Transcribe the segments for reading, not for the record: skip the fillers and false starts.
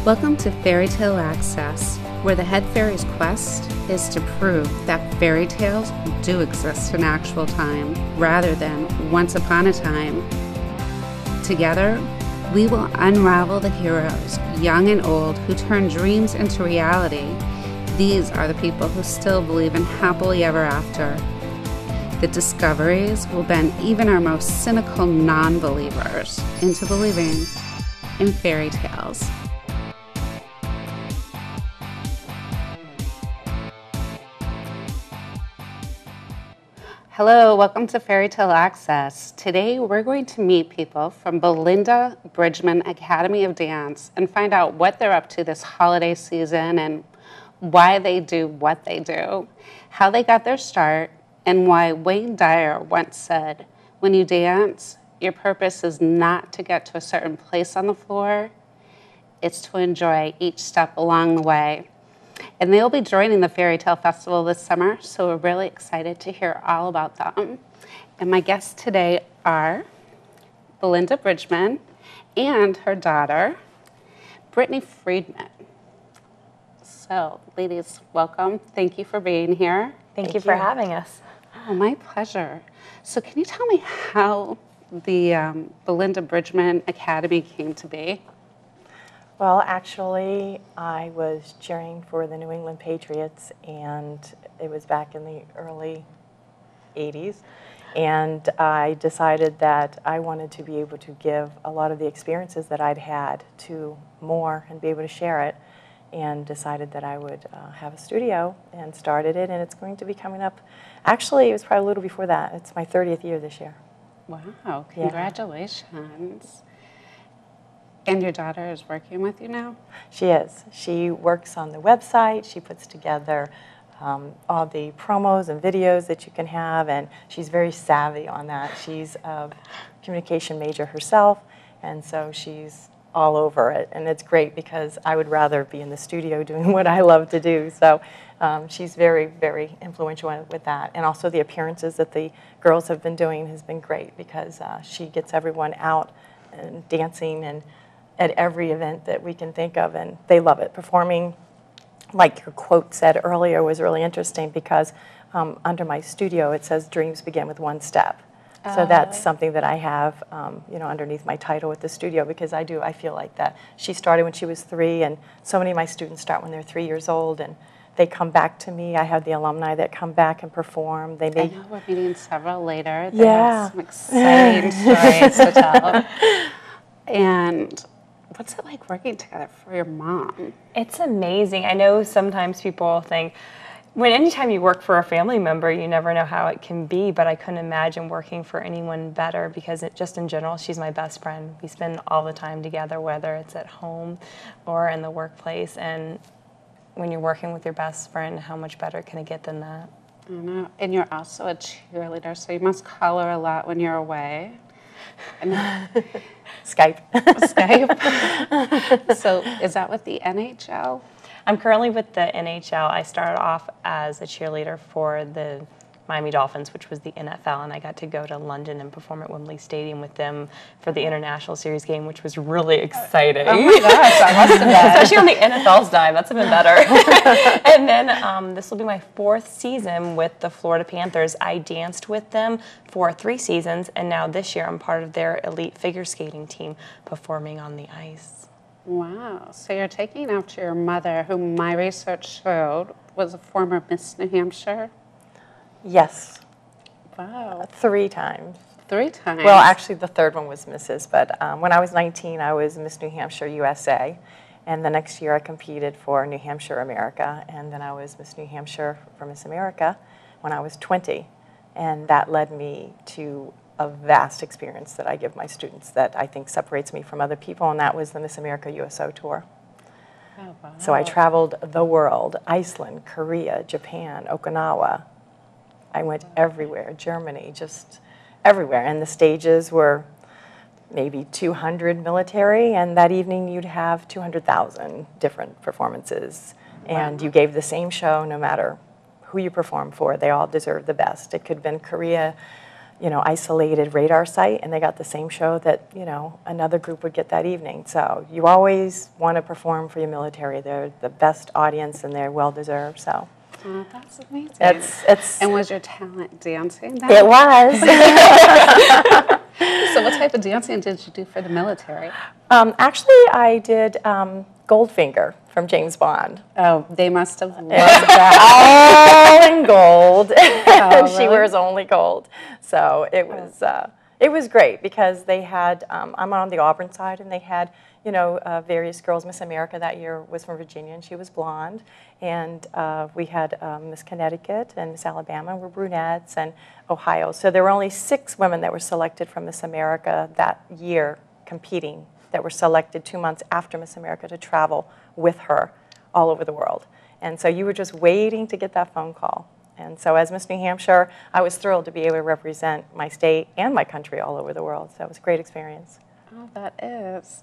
Welcome to Fairy Tale Access, where the head fairy's quest is to prove that fairy tales do exist in actual time, rather than once upon a time. Together, we will unravel the heroes, young and old, who turn dreams into reality. These are the people who still believe in happily ever after. The discoveries will bend even our most cynical non-believers into believing in fairy tales. Hello, welcome to Fairy Tale Access. Today we're going to meet people from Belinda Bridgman Academy of Dance and find out what they're up to this holiday season and why they do what they do, how they got their start, and why Wayne Dyer once said, when you dance, your purpose is not to get to a certain place on the floor, it's to enjoy each step along the way. And they'll be joining the Fairy Tale Festival this summer, so we're really excited to hear all about them. And my guests today are Belinda Bridgman and her daughter, Brittany Friedman. So, ladies, welcome. Thank you for being here. Thank you for having us. Oh, my pleasure. So can you tell me how the Belinda Bridgman Academy came to be? Well, actually, I was cheering for the New England Patriots, and it was back in the early 80s. And I decided that I wanted to be able to give a lot of the experiences that I'd had to more and be able to share it, and decided that I would have a studio and started it, and it's going to be coming up. Actually, it was probably a little before that. It's my 30th year this year. Wow, congratulations. And your daughter is working with you now? She is. She works on the website. She puts together all the promos and videos that you can have, and she's very savvy on that. She's a communication major herself, and so she's all over it. And it's great because I would rather be in the studio doing what I love to do. So she's very, very influential with that. And also the appearances that the girls have been doing has been great because she gets everyone out and dancing and at every event that we can think of, and they love it. Performing, like your quote said earlier, was really interesting because under my studio it says dreams begin with one step. So that's something that I have, underneath my title at the studio, because I feel like that. She started when she was 3, and so many of my students start when they're 3 years old, and they come back to me. I have the alumni that come back and perform. I know we're meeting several later. They have some exciting stories to tell. And what's it like working together for your mom? It's amazing. I know sometimes people think, anytime you work for a family member, you never know how it can be, but I couldn't imagine working for anyone better because just in general, she's my best friend. We spend all the time together, whether it's at home or in the workplace, and when you're working with your best friend, how much better can it get than that? I know. And you're also a cheerleader, so you must call her a lot when you're away. Skype. So is that with the NHL? I'm currently with the NHL. I started off as a cheerleader for the Miami Dolphins, which was the NFL, and I got to go to London and perform at Wembley Stadium with them for the International Series game, which was really exciting. Oh my gosh, I must have been. Especially on the NFL's dime, that's even better. And then this will be my 4th season with the Florida Panthers. I danced with them for 3 seasons, and now this year I'm part of their elite figure skating team performing on the ice. Wow, so you're taking after your mother, who my research showed was a former Miss New Hampshire? Yes. Wow. 3 times. 3 times? Well, actually, the 3rd one was Mrs., but when I was 19, I was Miss New Hampshire USA, and the next year I competed for New Hampshire America, and then I was Miss New Hampshire for Miss America when I was 20, and that led me to a vast experience that I give my students that I think separates me from other people, and that was the Miss America USO tour. Oh, wow. So I traveled the world, Iceland, Korea, Japan, Okinawa. I went everywhere, Germany, just everywhere. And the stages were maybe 200 military, and that evening you'd have 200,000 different performances. And you gave the same show no matter who you performed for. They all deserved the best. It could have been Korea, isolated radar site, and they got the same show that, another group would get that evening. So you always want to perform for your military. They're the best audience, and they're well-deserved, so. Oh, that's amazing. And was your talent dancing then? It was. So what type of dancing did you do for the military? Actually, I did Goldfinger from James Bond. Oh, they must have loved that. All in gold. Oh, She really? wears only gold. So it was great because they had, I'm on the Auburn side, and they had, various girls. Miss America that year was from Virginia, and she was blonde. And we had Miss Connecticut and Miss Alabama were brunettes, and Ohio. So there were only 6 women that were selected from Miss America that year competing, that were selected 2 months after Miss America to travel with her all over the world. And so you were just waiting to get that phone call. And so as Miss New Hampshire, I was thrilled to be able to represent my state and my country all over the world. So it was a great experience. Oh, that is.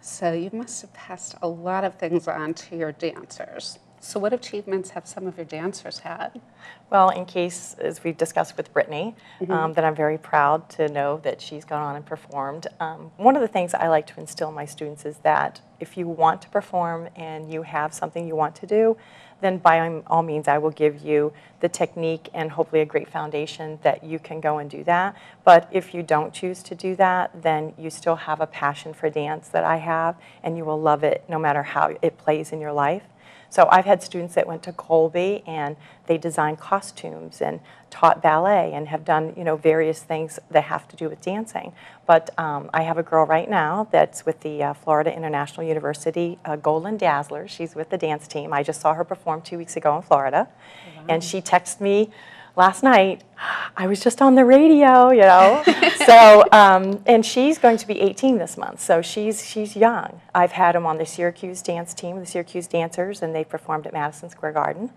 So you must have passed a lot of things on to your dancers. So what achievements have some of your dancers had? Well, in case, as we've discussed with Brittany, that I'm very proud to know that she's gone on and performed. One of the things I like to instill in my students is that if you want to perform and you have something you want to do, then by all means I will give you the technique and hopefully a great foundation that you can go and do that. But if you don't choose to do that, then you still have a passion for dance that I have, and you will love it no matter how it plays in your life. So I've had students that went to Colby and they designed costumes and taught ballet and have done, various things that have to do with dancing. But I have a girl right now that's with the Florida International University Golden Dazzler. She's with the dance team. I just saw her perform 2 weeks ago in Florida. Wow. And she texted me last night, I was just on the radio, So, and she's going to be 18 this month, so she's young. I've had them on the Syracuse dance team, the Syracuse dancers, and they performed at Madison Square Garden.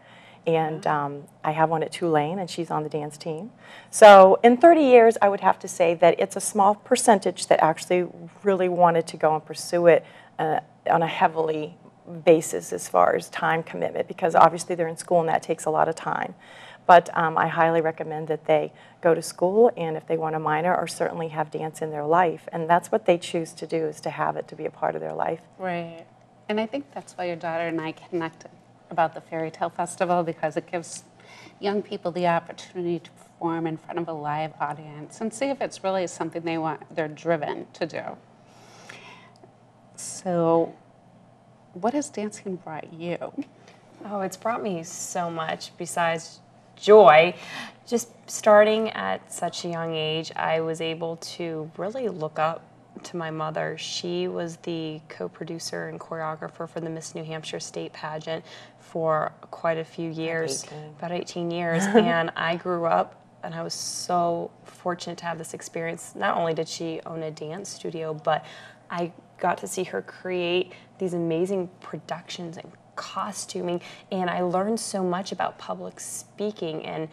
And I have one at Tulane, and she's on the dance team. So in 30 years, I would have to say that it's a small percentage that actually really wanted to go and pursue it on a heavily basis as far as time commitment, because obviously they're in school and that takes a lot of time. But I highly recommend that they go to school, and if they want a minor, or certainly have dance in their life. And that's what they choose to do, is to have it to be a part of their life. Right. And I think that's why your daughter and I connected about the Fairy Tale Festival, because it gives young people the opportunity to perform in front of a live audience and see if it's really something they're driven to do. So what has dancing brought you? Oh, it's brought me so much besides joy. Just starting at such a young age, I was able to really look up to my mother. She was the co-producer and choreographer for the Miss New Hampshire State Pageant for quite a few years, about 18 years. And I grew up, and I was so fortunate to have this experience. Not only did she own a dance studio, but I got to see her create these amazing productions and costuming, and I learned so much about public speaking and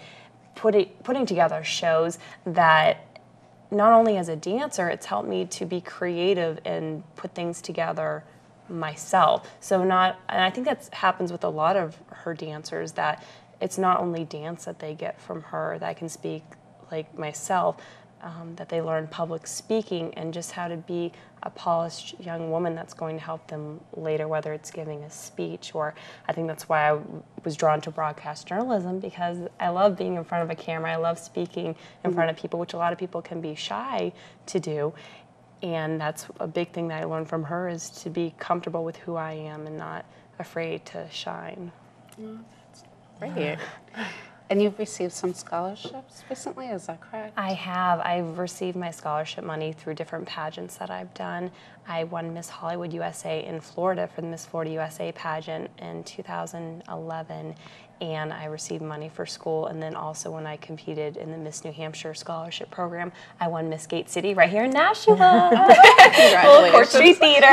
putting together shows that not only as a dancer, it's helped me to be creative and put things together myself. And I think that happens with a lot of her dancers, that it's not only dance that they get from her, that I can speak like myself, that they learn public speaking and just how to be a polished young woman that's going to help them later, whether it's giving a speech, or I think that's why I was drawn to broadcast journalism, because I love being in front of a camera. I love speaking in front of people, which a lot of people can be shy to do. And that's a big thing that I learned from her, is to be comfortable with who I am and not afraid to shine. Oh, that's great. And you've received some scholarships recently, is that correct? I have. I've received my scholarship money through different pageants that I've done. I won Miss Hollywood USA in Florida for the Miss Florida USA pageant in 2011, and I received money for school. And then also when I competed in the Miss New Hampshire scholarship program, I won Miss Gate City right here in Nashua. Congratulations. Court Street Theater.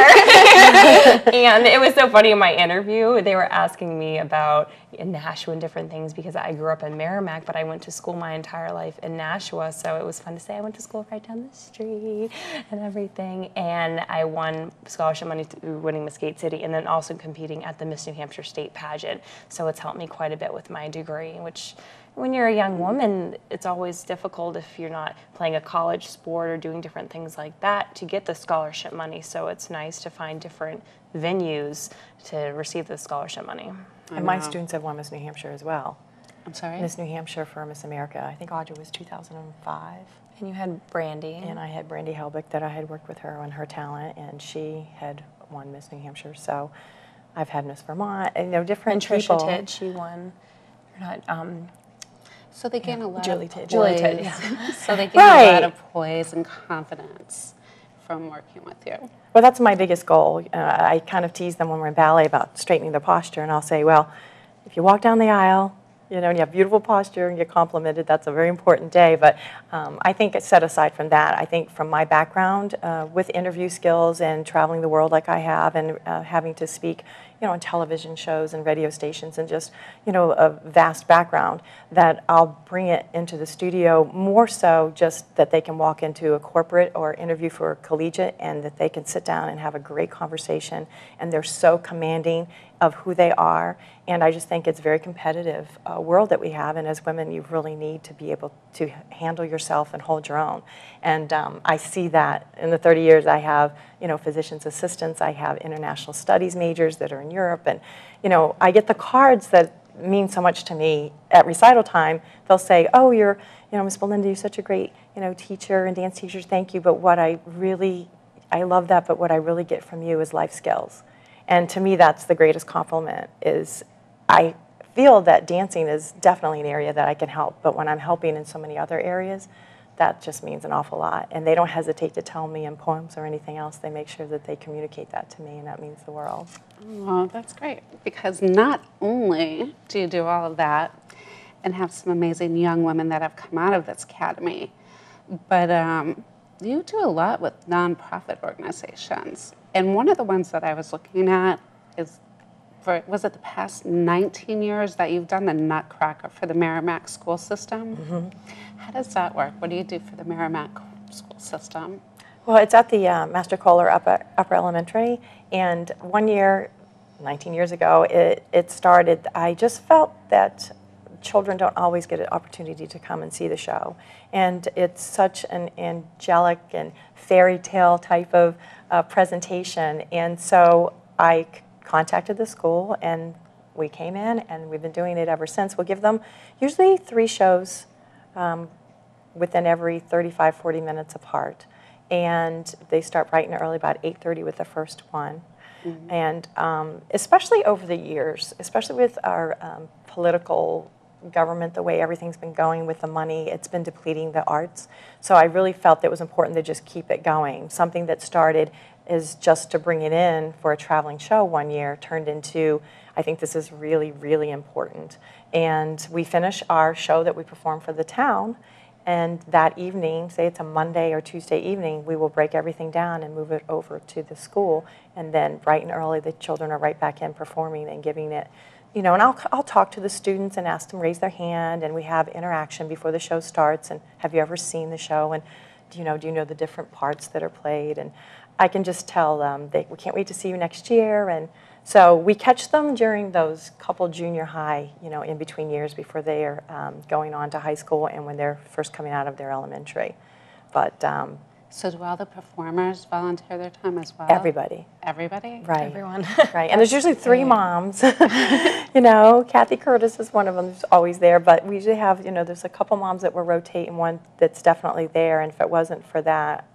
And it was so funny in my interview, they were asking me about Nashua and different things, because I grew up in Merrimack, but I went to school my entire life in Nashua, so it was fun to say I went to school right down the street and everything. And I won scholarship money through winning Miss Gate City, and then also competing at the Miss New Hampshire State Pageant. So it's helped me quite a bit with my degree, which When you're a young woman, it's always difficult if you're not playing a college sport or doing different things like that to get the scholarship money. So it's nice to find different venues to receive the scholarship money. And my students have won Miss New Hampshire as well. I'm sorry? Miss New Hampshire for Miss America. I think Audrey was 2005. And you had Brandy. And I had Brandy Helbig that I had worked with her on her talent, and she had won Miss New Hampshire. So I've had Miss Vermont, and different people. And Trisha Tidd, she won. Or not, so they gain a lot Julie of Tidd. poise. Julie Tidd, yeah. So they gain a lot of poise and confidence from working with you. Well, that's my biggest goal. I kind of tease them when we're in ballet about straightening the posture, and I'll say, well, if you walk down the aisle, and you have beautiful posture and get complimented, that's a very important day. But I think set aside from that, I think from my background with interview skills and traveling the world like I have, and having to speak on television shows and radio stations, and just a vast background, that I'll bring it into the studio more so just that they can walk into a corporate or interview for a collegiate, and that they can sit down and have a great conversation, and they're so commanding of who they are. And I just think it's a very competitive world that we have, and as women you really need to be able to handle yourself and hold your own. And I see that in the 30 years I have physician's assistants, I have international studies majors that are in Europe, and I get the cards that mean so much to me. At recital time they'll say, oh, you're Miss Belinda, you're such a great teacher and dance teacher, thank you, but I love that, but what I really get from you is life skills. And to me, that's the greatest compliment. Is I feel that dancing is definitely an area that I can help, but when I'm helping in so many other areas, that just means an awful lot. And they don't hesitate to tell me in poems or anything else. They make sure that they communicate that to me, and that means the world. Oh, that's great. Because not only do you do all of that and have some amazing young women that have come out of this academy, but you do a lot with nonprofit organizations. And one of the ones that I was looking at is, was it the past 19 years that you've done the Nutcracker for the Merrimack school system? Mm-hmm. How does that work? What do you do for the Merrimack school system? Well, it's at the Master Kohler Upper Elementary, and one year, 19 years ago, it started. I just felt that children don't always get an opportunity to come and see the show. And it's such an angelic and fairy tale type of presentation. And so I contacted the school, and we came in, and we've been doing it ever since. We'll give them usually 3 shows within every 35, 40 minutes apart. And they start bright and early, about 8:30 with the first one. Mm-hmm. And especially over the years, especially with our political government, the way everything's been going with the money, it's been depleting the arts. So I really felt that it was important to just keep it going. Something that started is just to bring it in for a traveling show one year turned into, I think this is really, really important. And we finish our show that we perform for the town, and that evening, say it's a Monday or Tuesday evening, we will break everything down and move it over to the school, and then bright and early the children are right back in performing and giving it. And I'll talk to the students and ask them to raise their hand, and we have interaction before the show starts. And have you ever seen the show? And do you know the different parts that are played? And I can just tell them we can't wait to see you next year. And so we catch them during those couple junior high, in between years before they are going on to high school and when they're first coming out of their elementary. But so do all the performers volunteer their time as well? Everybody. Everybody? Right. Everyone. Right. And there's usually 3 moms. Kathy Curtis is one of them who's always there. But we usually have, there's a couple moms that will rotate and one that's definitely there. And if it wasn't for that,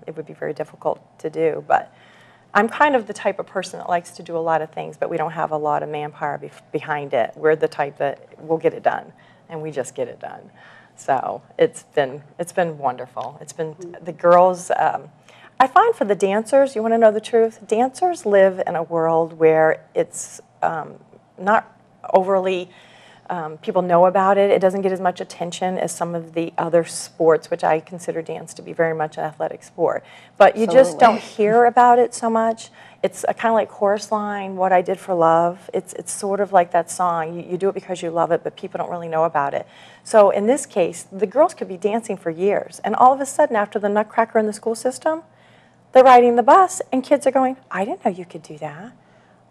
it would be very difficult to do. But I'm kind of the type of person that likes to do a lot of things, but we don't have a lot of manpower behind it. We're the type that we'll get it done, and we just get it done. So it's been wonderful. It's been the girls. I find for the dancers, you want to know the truth? Dancers live in a world where it's not overly. People know about it. It doesn't get as much attention as some of the other sports, which I consider dance to be very much an athletic sport. But you just don't hear about it so much. It's kind of like Chorus Line, What I Did for Love. It's sort of like that song. You do it because you love it, but people don't really know about it. So in this case, the girls could be dancing for years, and all of a sudden, after the Nutcracker in the school system, they're riding the bus, and kids are going, I didn't know you could do that.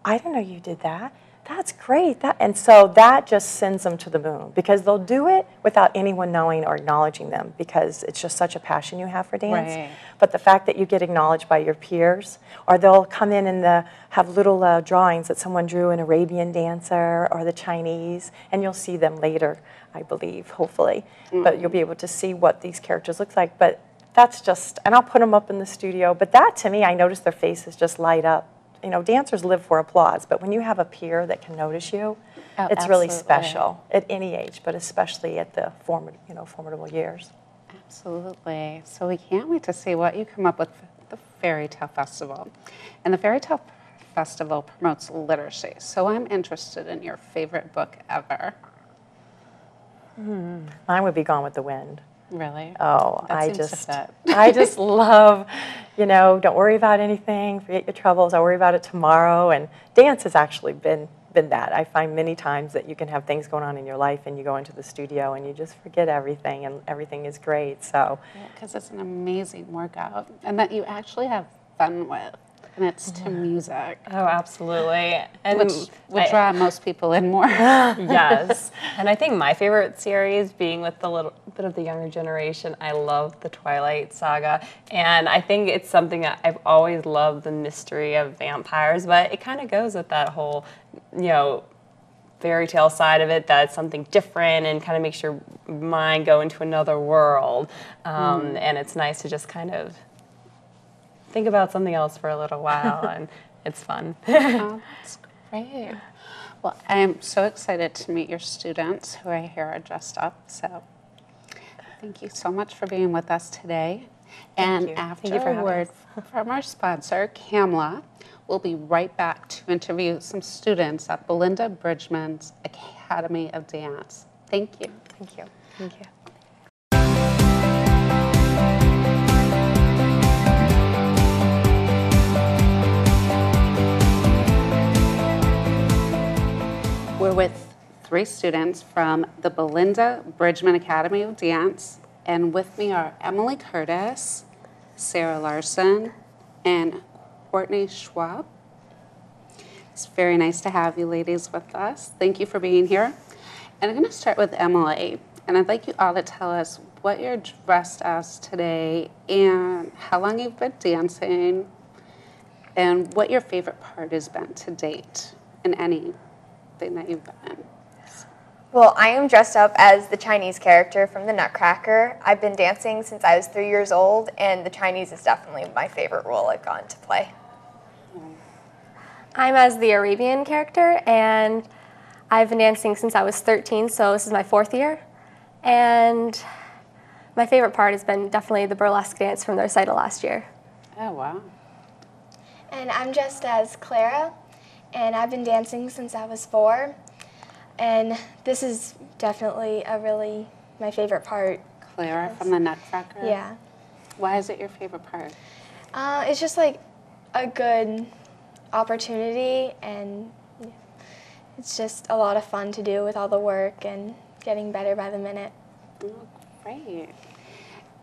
I didn't know you did that. that's great. And so that just sends them to the moon, because they'll do it without anyone knowing or acknowledging them, because it's just such a passion you have for dance. Right. But the fact that you get acknowledged by your peers, or they'll come in and have little drawings that someone drew, an Arabian dancer or the Chinese, and you'll see them later, I believe, hopefully. But you'll be able to see what these characters look like. But that's just, and I'll put them up in the studio. But that, to me, I notice their faces just light up. You know, dancers live for applause, but when you have a peer that can notice you, it's really special at any age, but especially at the formidable years. Absolutely. So we can't wait to see what you come up with for the Fairy Tale Festival. And the Fairy Tale Festival promotes literacy, so I'm interested in your favorite book ever. Mine would be Gone with the Wind. Really? Oh, That I seems to just, fit. I just love, don't worry about anything, forget your troubles, I'll worry about it tomorrow. And dance has actually been that. I find many times that you can have things going on in your life and you go into the studio and you just forget everything and everything is great. So, because it's an amazing workout and that you actually have fun with. And it's to music. Oh, absolutely. And Which would draw most people in more. Yes. And I think my favorite series, being with the little bit of the younger generation, I love the Twilight Saga. And I think it's something that I've always loved, the mystery of vampires, but it kind of goes with that whole, fairy tale side of it, that's something different and kind of makes your mind go into another world. And it's nice to just kind of think about something else for a little while, and it's fun. Oh, that's great. Well, I'm so excited to meet your students who I hear are dressed up. So thank you so much for being with us today. And after a word from our sponsor, Camla, we'll be right back to interview some students at Belinda Bridgman's Academy of Dance. Thank you. Thank you. Thank you. We're with 3 students from the Belinda Bridgman Academy of Dance, and with me are Emily Curtis, Sara Larson, and Courtney Schaub. It's very nice to have you ladies with us. Thank you for being here. And I'm going to start with Emily, and I'd like you all to tell us what you're dressed as today and how long you've been dancing and what your favorite part has been to date in anything that you've been in. Well, I am dressed up as the Chinese character from the Nutcracker. I've been dancing since I was 3 years old, and the Chinese is definitely my favorite role I've gotten to play. I'm as the Arabian character, and I've been dancing since I was 13, so this is my 4th year. And my favorite part has been definitely the burlesque dance from the recital last year. Oh, wow. And I'm dressed as Clara, and I've been dancing since I was 4. And this is definitely my favorite part. Clara from the Nutcracker? Yeah. Why is it your favorite part? It's just like a good opportunity, and it's just a lot of fun to do with all the work and getting better by the minute. Oh, great.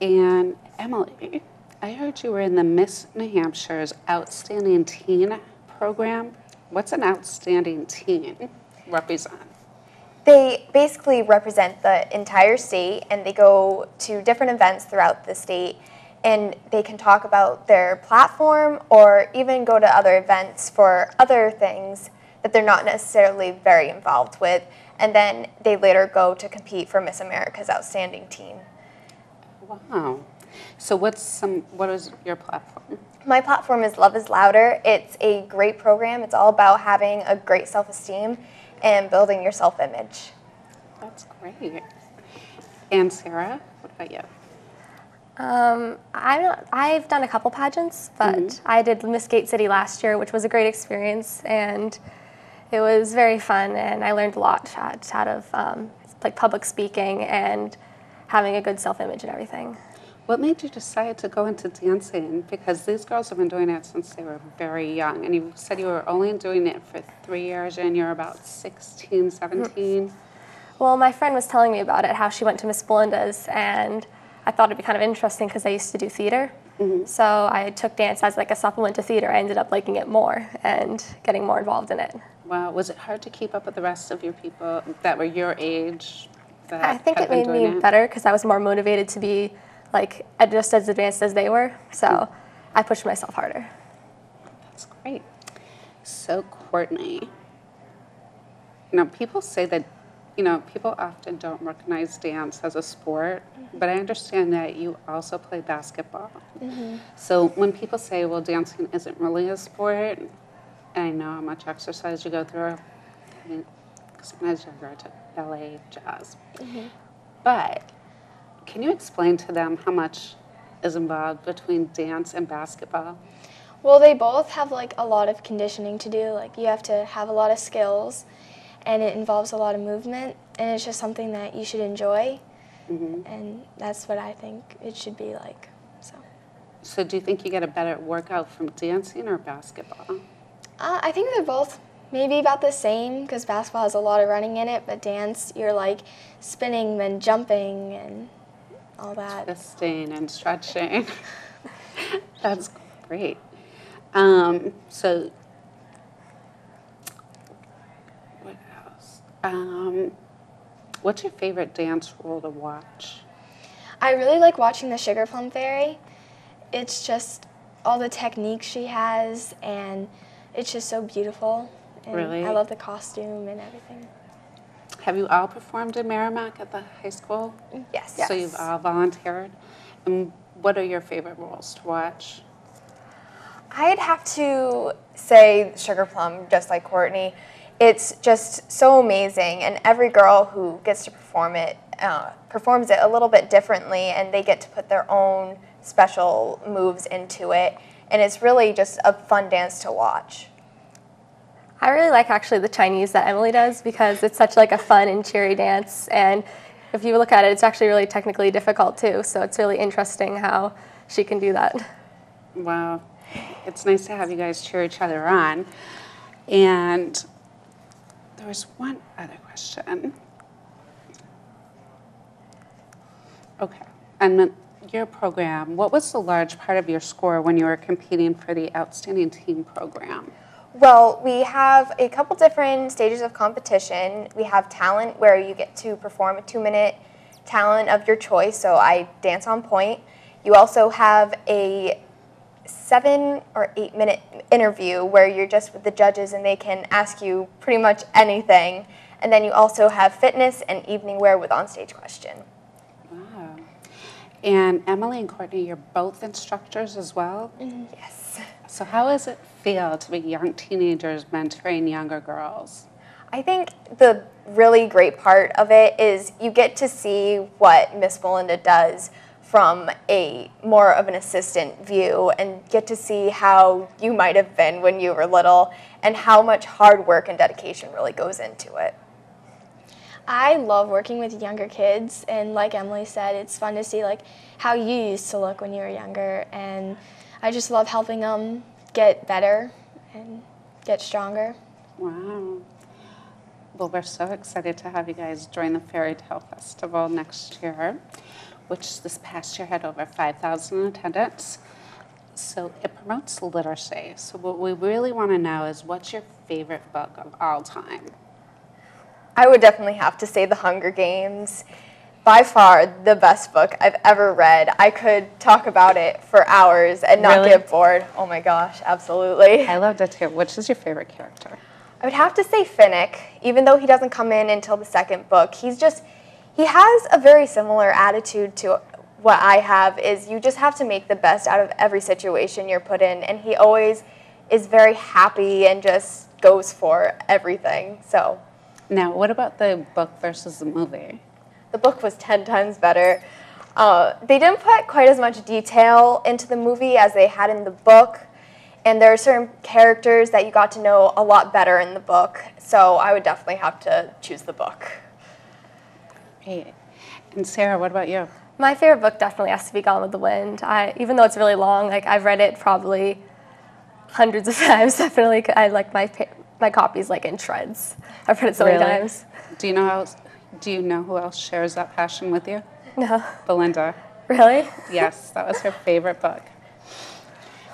And Emily, I heard you were in the Miss New Hampshire's Outstanding Teen program. What's an outstanding teen represent? They basically represent the entire state, and they go to different events throughout the state, and they can talk about their platform or even go to other events for other things that they're not necessarily very involved with, and then they later go to compete for Miss America's Outstanding Teen. Wow. So what is your platform? My platform is Love is Louder. It's a great program. It's all about having a great self-esteem and building your self-image. That's great. And Sara, what about you? I've done a couple pageants, but I did Miss Gate City last year, which was a great experience, and it was very fun, and I learned a lot out of like public speaking and having a good self-image and everything. What made you decide to go into dancing? Because these girls have been doing it since they were very young, and you said you were only doing it for 3 years, and you're about 16, 17. Well, my friend was telling me about it, how she went to Miss Belinda's, and I thought it'd be kind of interesting because I used to do theater. So I took dance as like a supplement to theater. I ended up liking it more and getting more involved in it. Wow, was it hard to keep up with the rest of your people that were your age? That I think had it been made doing me it? better because I was more motivated to be like just as advanced as they were. So I pushed myself harder. That's great. So, Courtney, people say that, people often don't recognize dance as a sport, but I understand that you also play basketball. So when people say, well, dancing isn't really a sport, and I know how much exercise you go through, because when I was younger, I took ballet, jazz. But can you explain to them how much is involved between dance and basketball? Well, they both have like a lot of conditioning to do. Like you have to have a lot of skills, and it involves a lot of movement, and it's just something that you should enjoy, and that's what I think it should be like. So do you think you get a better workout from dancing or basketball? I think they're both maybe about the same because basketball has a lot of running in it, but dance, you're like spinning, then jumping, and all that. Twisting and stretching. That's great. So what else? What's your favorite dance role to watch? I really like watching the Sugar Plum Fairy. It's just all the techniques she has, and it's just so beautiful. And Really? I love the costume and everything. Have you all performed in Merrimack at the high school? Yes. So you've all volunteered. And what are your favorite roles to watch? I'd have to say Sugar Plum, just like Courtney. It's just so amazing, and every girl who gets to perform it performs it a little bit differently, and they get to put their own special moves into it, and it's really just a fun dance to watch. I really like actually the Chinese that Emily does because it's such like a fun and cheery dance, and if you look at it, it's actually really technically difficult too, so it's really interesting how she can do that. Wow. It's nice to have you guys cheer each other on. And there was one other question. Okay. And your program, what was the large part of your score when you were competing for the Outstanding Team program? Well, we have a couple different stages of competition. We have talent, where you get to perform a 2-minute talent of your choice, so I dance on point. You also have a 7 or 8 minute interview where you're just with the judges and they can ask you pretty much anything. And then you also have fitness and evening wear with onstage question. Wow. And Emily and Courtney, you're both instructors as well? Yes. So how does it feel to be young teenagers mentoring younger girls? I think the really great part of it is you get to see what Miss Belinda does from a more of an assistant view and get to see how you might have been when you were little and how much hard work and dedication really goes into it. I love working with younger kids, and like Emily said, it's fun to see like how you used to look when you were younger, and I just love helping them get better and get stronger. Wow. Well, we're so excited to have you guys join the Fairy Tale Festival next year, which this past year had over 5,000 attendance. So it promotes literacy. So what we really want to know is, what's your favorite book of all time? I would definitely have to say The Hunger Games. By far the best book I've ever read. I could talk about it for hours and not get bored. Oh my gosh, absolutely. I loved it too. Which is your favorite character? I would have to say Finnick, even though he doesn't come in until the second book. He has a very similar attitude to what I have, is you just have to make the best out of every situation you're put in, and he always is very happy and just goes for everything. So Now, what about the book versus the movie? the book was 10 times better. They didn't put quite as much detail into the movie as they had in the book, and there are certain characters that you got to know a lot better in the book, so I would definitely have to choose the book. Great. And Sara, what about you? My favorite book definitely has to be Gone with the Wind. Even though it's really long, like I've read it probably hundreds of times. Definitely, I like my copies like in shreds. I've read it so many times. Do you know who else shares that passion with you? No. Belinda. Really? Yes, that was her favorite book.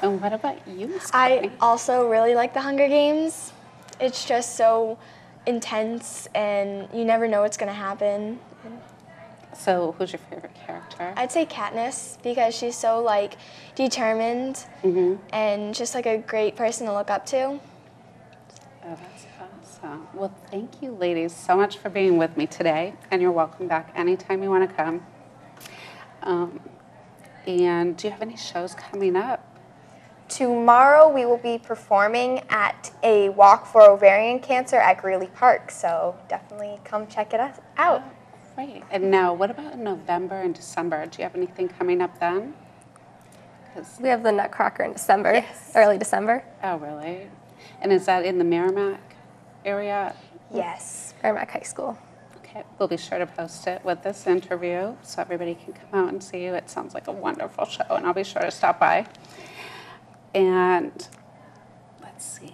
And what about you, Miss I Courtney? also really like the Hunger Games. It's just so intense, and you never know what's going to happen. So who's your favorite character? I'd say Katniss, because she's so like determined and just like a great person to look up to. Oh, that's awesome. Well, thank you, ladies, so much for being with me today, and you're welcome back anytime you want to come. And do you have any shows coming up? Tomorrow we will be performing at a walk for ovarian cancer at Greeley Park, so definitely come check it out. Oh, great. And now, what about in November and December? Do you have anything coming up then? We have the Nutcracker in December, Yes. early December. Oh, really? And is that in the Merrimack area? Yes. Merrimack High School. Okay, we'll be sure to post it with this interview so everybody can come out and see you. It sounds like a wonderful show, and I'll be sure to stop by. And let's see,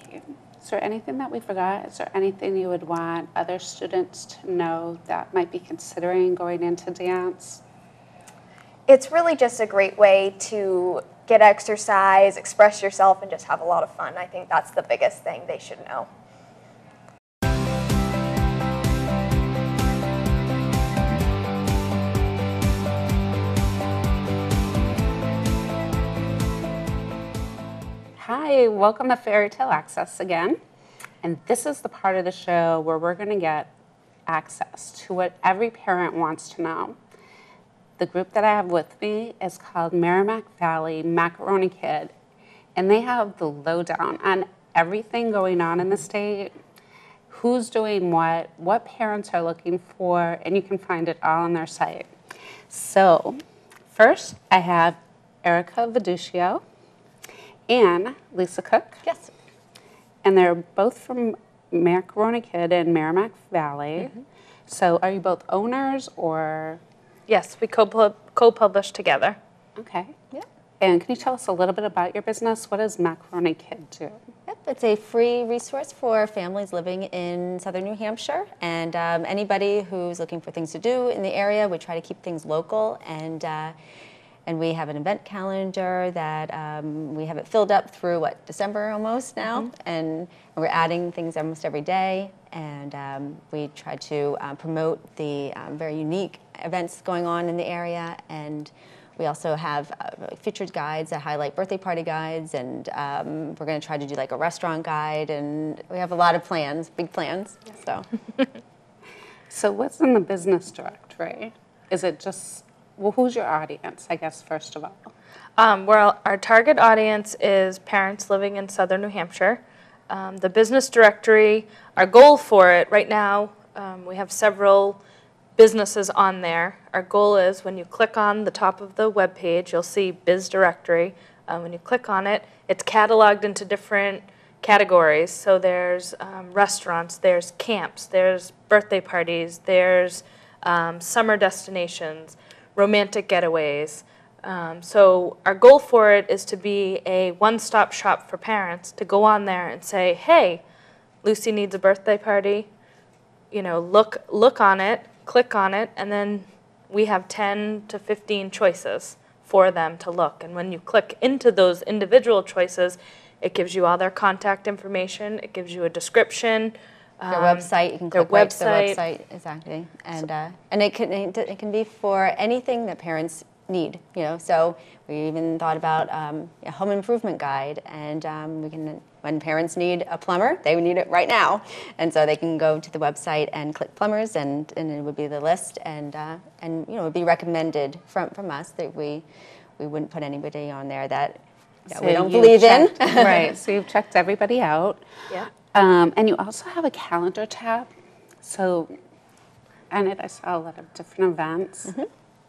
is there anything that we forgot? Is there anything you would want other students to know that might be considering going into dance? It's really just a great way to get exercise, express yourself, and just have a lot of fun. I think that's the biggest thing they should know. Hi, welcome to Fairy Tale Access again. And this is the part of the show where we're going to get access to what every parent wants to know. The group that I have with me is called Merrimack Valley Macaroni Kid, and they have the lowdown on everything going on in the state, who's doing what parents are looking for, and you can find it all on their site. So first, I have Erika Veduccio and Lisa Cook. Yes. And they're both from Macaroni Kid in Merrimack Valley. So are you both owners or? Yes, we co-publish together. Okay. Yeah. And can you tell us a little bit about your business? What does Macaroni Kid do? Yep, it's a free resource for families living in southern New Hampshire, and anybody who's looking for things to do in the area. We try to keep things local, and we have an event calendar that we have it filled up through, December almost now, and we're adding things almost every day, and we try to promote the very unique events going on in the area, and we also have featured guides that highlight birthday party guides, and we're going to try to do like a restaurant guide, and we have a lot of plans, big plans, so. So what's in the business directory? Is it just, well, who's your audience, I guess, first of all? Well, our target audience is parents living in southern New Hampshire. The business directory, our goal for it right now, we have several businesses on there. Our goal is when you click on the top of the web page, you'll see Biz Directory. When you click on it, it's cataloged into different categories. So there's restaurants, there's camps, there's birthday parties, there's summer destinations, romantic getaways. So our goal for it is to be a one-stop shop for parents to go on there and say, hey, Lucy needs a birthday party. You know, look on it, click on it, and then we have 10 to 15 choices for them to look. And when you click into those individual choices, it gives you all their contact information, it gives you a description. Their website, you can click right to their website, exactly. And it can be for anything that parents need, you know. So we even thought about a home improvement guide, and we can, when parents need a plumber, they need it right now, and so they can go to the website and click plumbers, and it would be the list, and you know, it would be recommended from us. That we wouldn't put anybody on there that So we don't you've believe in. checked- Right, so you've checked everybody out. Yeah. And you also have a calendar tab. So on it, I saw a lot of different events.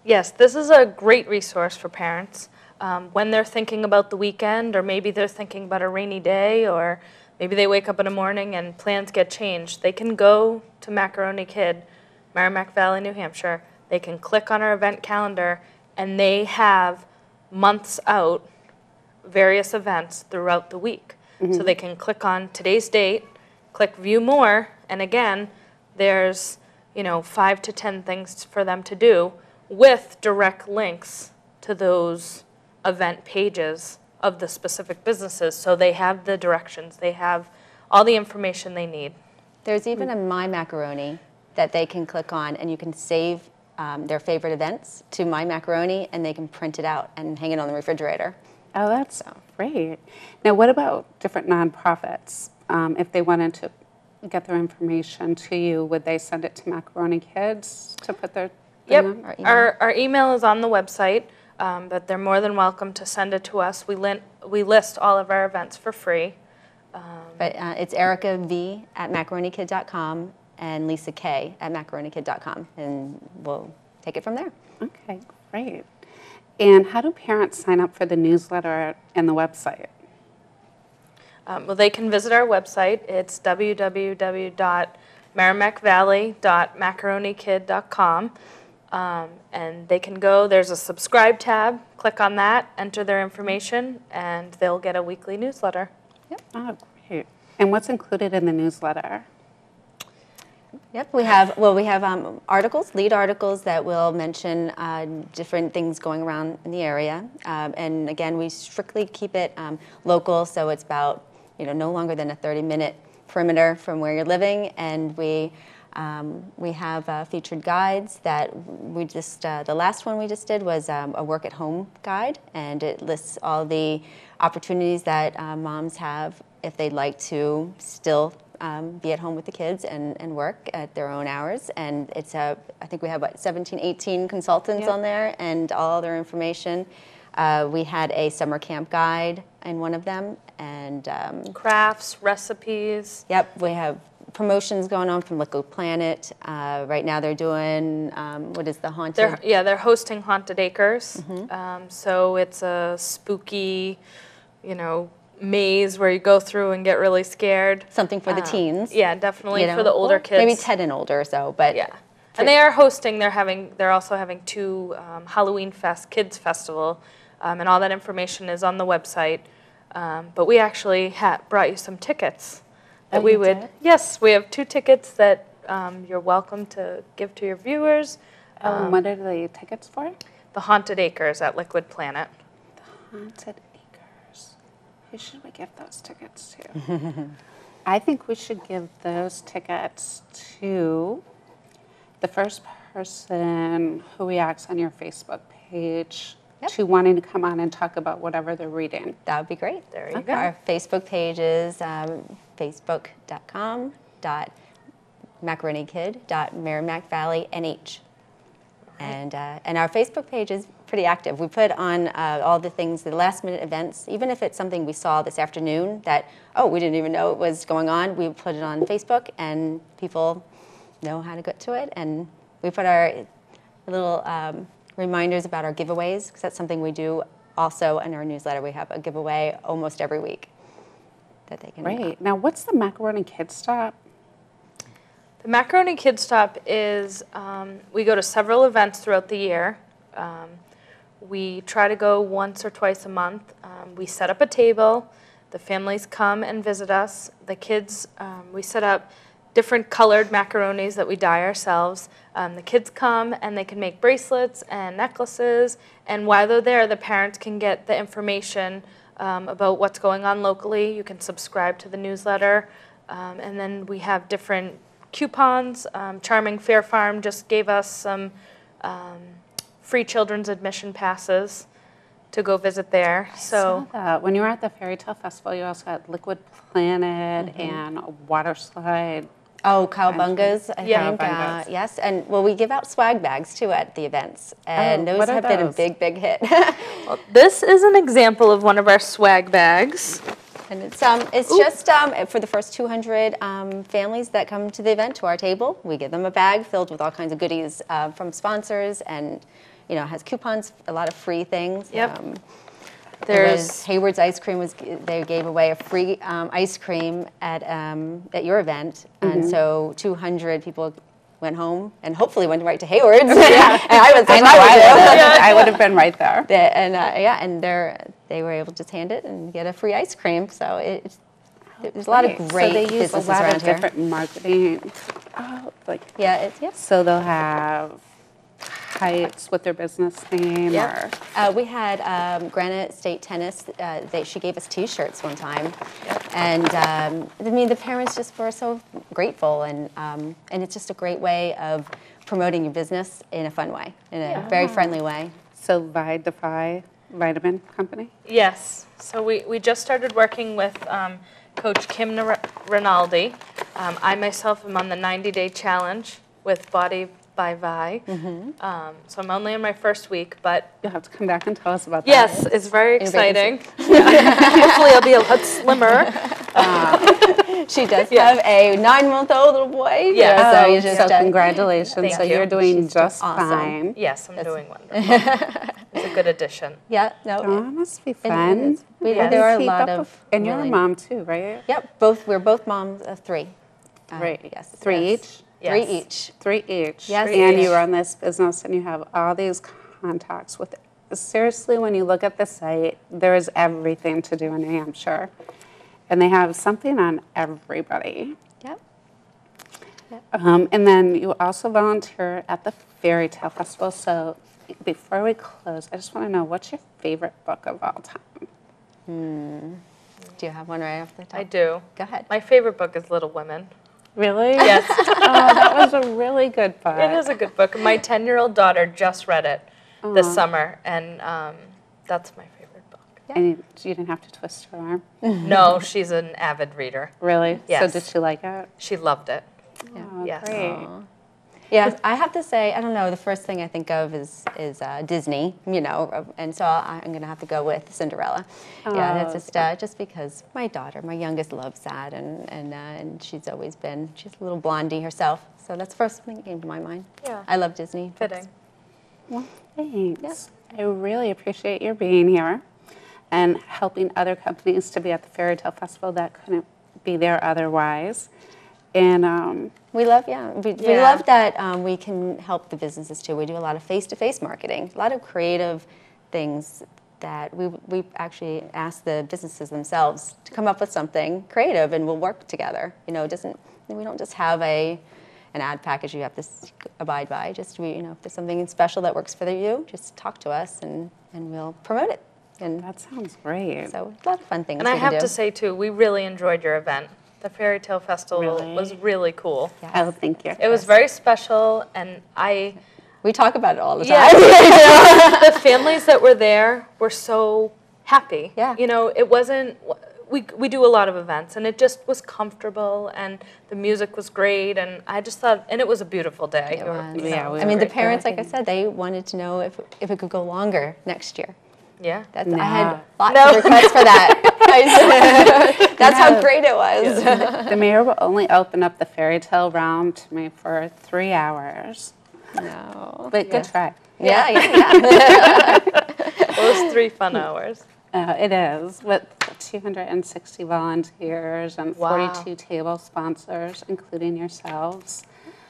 Yes, this is a great resource for parents when they're thinking about the weekend, or maybe they're thinking about a rainy day, or maybe they wake up in the morning and plans get changed. They can go to Macaroni Kid, Merrimack Valley, New Hampshire. They can click on our event calendar, and they have months out various events throughout the week. So they can click on today's date, click view more, and again, there's 5 to 10 things for them to do with direct links to those event pages of the specific businesses, so they have the directions, they have all the information they need. There's even a My Macaroni that they can click on, and you can save their favorite events to My Macaroni, and they can print it out and hang it on the refrigerator. Oh, that's great. Now, what about different nonprofits? If they wanted to get their information to you, would they send it to Macaroni Kids to put their Yep, thing on? our email is on the website, but they're more than welcome to send it to us. We list all of our events for free. But it's Erika V at macaronikid.com and Lisa K at macaronikid.com, and we'll take it from there. Okay, great. And how do parents sign up for the newsletter and the website? Well, they can visit our website. It's www.merrimackvalley.macaronikid.com. And they can go, there's a subscribe tab, click on that, enter their information, and they'll get a weekly newsletter. Yep. Oh, great. And what's included in the newsletter? Yep, we have articles, lead articles that will mention different things going around in the area. And again, we strictly keep it local, so it's about, no longer than a 30-minute perimeter from where you're living. And we have featured guides that we just, the last one we just did was a work-at-home guide, and it lists all the opportunities that moms have if they'd like to still be at home with the kids and work at their own hours. And it's I think we have 17, 18 consultants on there and all their information. We had a summer camp guide in one of them, and crafts, recipes. Yep, we have promotions going on from Liquid Planet. Right now they're doing, what is the Haunted? They're hosting Haunted Acres. Mm-hmm. So it's a spooky, maze where you go through and get really scared. Something for the teens. Yeah, definitely for the older kids. Maybe 10 and older, so, but. Yeah. And they are hosting, they're also having 2 Halloween Kids Festival, and all that information is on the website. But we actually brought you some tickets that we would. Yes, we have 2 tickets that you're welcome to give to your viewers. What are the tickets for? The Haunted Acres at Liquid Planet. The Haunted Acres. Who should we give those tickets to? I think we should give those tickets to the first person who reacts on your Facebook page to wanting to come on and talk about whatever they're reading. That would be great. There you go. Our Facebook page is facebook.com.macaronikid.merrimackvalleynh. And our Facebook page is pretty active. We put on all the things, the last minute events, even if it's something we saw this afternoon that, we didn't even know it was going on, we put it on Facebook and people know how to get to it. And we put our little reminders about our giveaways, because that's something we do also in our newsletter. We have a giveaway almost every week that they can. Great. Now, what's the Macaroni Kids Stop? The Macaroni Kids Stop is, we go to several events throughout the year. We try to go once or twice a month. We set up a table. The families come and visit us. The kids, we set up different colored macaronis that we dye ourselves. The kids come and they can make bracelets and necklaces, and while they're there, the parents can get the information about what's going on locally. You can subscribe to the newsletter, and then we have different coupons. Charming Fair Farm just gave us some free children's admission passes to go visit there. I saw that. When you were at the Fairy Tale Festival, you also had Liquid Planet and a water slide. Oh, cowabungas, I think. Cowabungas. Yes, and we give out swag bags too at the events, and those have been a big, big hit. Well, this is an example of one of our swag bags. And it's just for the first 200 families that come to the event, to our table. We give them a bag filled with all kinds of goodies from sponsors, and has coupons, a lot of free things. Yep. There's Hayward's Ice Cream they gave away a free ice cream at your event, and so 200 people went home and hopefully went right to Hayward's. Yeah, and I would say I would have been right there. And they were able to just hand it and get a free ice cream. So there's a lot of great businesses around here. So they use a lot of different marketing. So they'll have tights with their business name? Yep. Or? We had Granite State Tennis. She gave us T-shirts one time, and I mean the parents just were so grateful, and it's just a great way of promoting your business in a fun way, in a very friendly way. So Defy Vitamin Company? Yes. So we just started working with Coach Kim Rinaldi. I myself am on the 90-day challenge with Body by Vi. So I'm only in my first week, but You'll have to come back and tell us about that. yes, it's very exciting. Hopefully I'll be a lot slimmer. She does have a 9-month-old little boy. Yes. So you just congratulations. Thank So you. you're doing She's just awesome. fine. Yes, I'm doing wonderful. It's a good addition. Yeah, no. Oh, that must be it fun. is. Yes. There are a Keep lot up of with- And you're a really- mom too, right? Yep, we're both moms of 3. Right. Yes. Three yes. each? 3 Yes. each. 3 each. Yes. And Each. you run this business and you have all these contacts with seriously, when you look at the site, there is everything to do in New Hampshire. And they have something on everybody. Yep. And then you also volunteer at the Fairy Tale Festival. So before we close, I just want to know, what's your favorite book of all time? Do you have one right off the top? I do. Go ahead. My favorite book is Little Women. Really? Yes. Oh, that was a really good book. It is a good book. My 10-year-old daughter just read it this summer, and that's my favorite book. And you didn't have to twist her arm? No, she's an avid reader. Really? Yes. So did she like it? She loved it. Oh, Yes. great. Yeah, I have to say, I don't know, the first thing I think of is Disney, and so I'm going to have to go with Cinderella. Yeah, that's just because my daughter, my youngest, loves that, and she's always been, she's a little blondie herself, so that's the first thing that came to my mind. Yeah. I love Disney. Fitting. Well, thanks. I really appreciate your being here and helping other companies to be at the Fairy Tale Festival that couldn't be there otherwise. And We love, we love that we can help the businesses too. We do a lot of face-to-face marketing, a lot of creative things that we actually ask the businesses themselves to come up with something creative, and we'll work together. We don't just have an ad package you have to abide by. Just if there's something special that works for you, just talk to us and we'll promote it. And that sounds great. so a lot of fun things. And I we can have do. to say, too, we really enjoyed your event. The Fairy Tale Festival Really? was really cool. Oh, thank you. It was very special, and we talk about it all the time. yeah, the families that were there were so happy. Yeah. It wasn't, we do a lot of events, and it just was comfortable, and the music was great, and I just thought, and it was a beautiful day. It was. Yeah, we I mean, were the parents, like I said, they wanted to know if it could go longer next year. Yeah. I had lots of requests for that. That's how great it was. The mayor will only open up the fairy tale realm to me for 3 hours. No. But good try. Yeah. Those 3 fun hours. It is, with 260 volunteers and Wow. 42 table sponsors, including yourselves.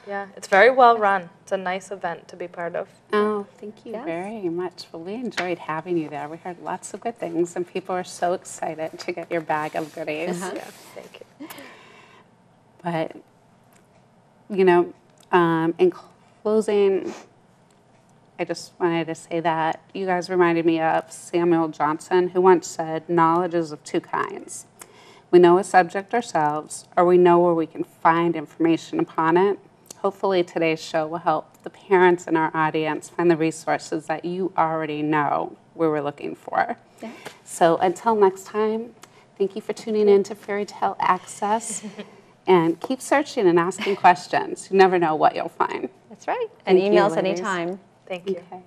Yeah, it's very well run. It's a nice event to be part of. Oh, thank you Yes. very much. Well, we enjoyed having you there. We heard lots of good things, and people are so excited to get your bag of goodies. Yeah, thank you. But, in closing, I just wanted to say that you guys reminded me of Samuel Johnson, who once said, knowledge is of 2 kinds. We know a subject ourselves, or we know where we can find information upon it. Hopefully today's show will help the parents in our audience find the resources that you already know we were looking for. Yeah. So until next time, thank you for tuning in to Fairy Tale Access. And keep searching and asking questions. You never know what you'll find. That's right. And Thank you, emails ladies. anytime. Thank you. Okay.